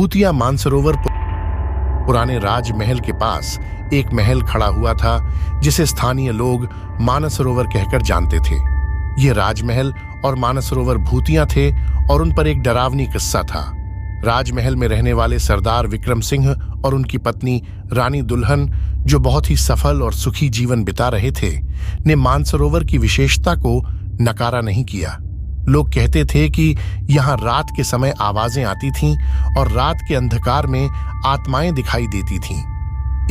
भूतिया मानसरोवर पुराने राजमहल के पास एक महल खड़ा हुआ था जिसे स्थानीय लोग मानसरोवर कहकर जानते थे। ये राजमहल और मानसरोवर भूतिया थे और उन पर एक डरावनी किस्सा था। राजमहल में रहने वाले सरदार विक्रम सिंह और उनकी पत्नी रानी दुल्हन, जो बहुत ही सफल और सुखी जीवन बिता रहे थे, ने मानसरोवर की विशेषता को नकारा नहीं किया। लोग कहते थे कि यहाँ रात के समय आवाजें आती थीं और रात के अंधकार में आत्माएं दिखाई देती थीं।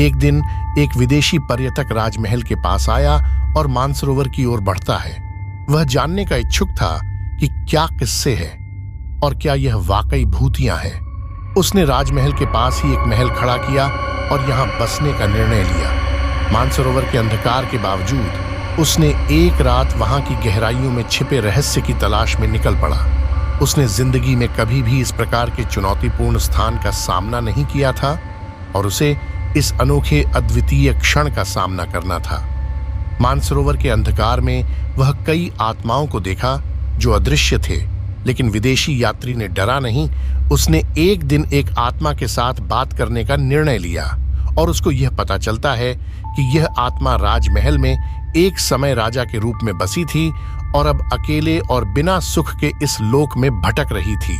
एक दिन एक विदेशी पर्यटक राजमहल के पास आया और मानसरोवर की ओर बढ़ता है। वह जानने का इच्छुक था कि क्या किस्से हैं और क्या यह वाकई भूतिया है। उसने राजमहल के पास ही एक महल खड़ा किया और यहाँ बसने का निर्णय लिया। मानसरोवर के अंधकार के बावजूद उसने एक रात वहां की गहराइयों में छिपे रहस्य की तलाश में निकल पड़ा। उसने जिंदगी में कभी भी इस प्रकार के चुनौतीपूर्ण स्थान का सामना नहीं किया था और उसे इस अनोखे अद्वितीय क्षण का सामना करना था। मानसरोवर के अंधकार में वह कई आत्माओं को देखा जो अदृश्य थे, लेकिन विदेशी यात्री ने डरा नहीं। उसने एक दिन एक आत्मा के साथ बात करने का निर्णय लिया और उसको यह पता चलता है कि यह आत्मा राजमहल में एक समय राजा के रूप में बसी थी और अब अकेले और बिना सुख के इस लोक में भटक रही थी।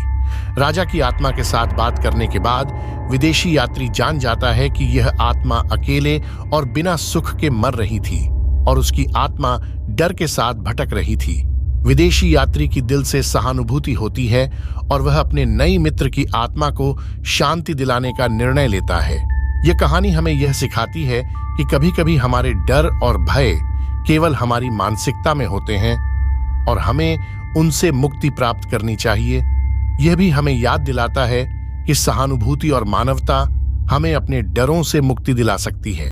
राजा की आत्मा के साथ बात करने के बाद विदेशी यात्री जान जाता है कि यह आत्मा अकेले और बिना सुख के मर रही थी और उसकी आत्मा डर के साथ भटक रही थी। विदेशी यात्री की दिल से सहानुभूति होती है और वह अपने नई मित्र की आत्मा को शांति दिलाने का निर्णय लेता है। यह कहानी हमें यह सिखाती है कि कभी-कभी हमारे डर और भय केवल हमारी मानसिकता में होते हैं और हमें उनसे मुक्ति प्राप्त करनी चाहिए। यह भी हमें याद दिलाता है कि सहानुभूति और मानवता हमें अपने डरों से मुक्ति दिला सकती है।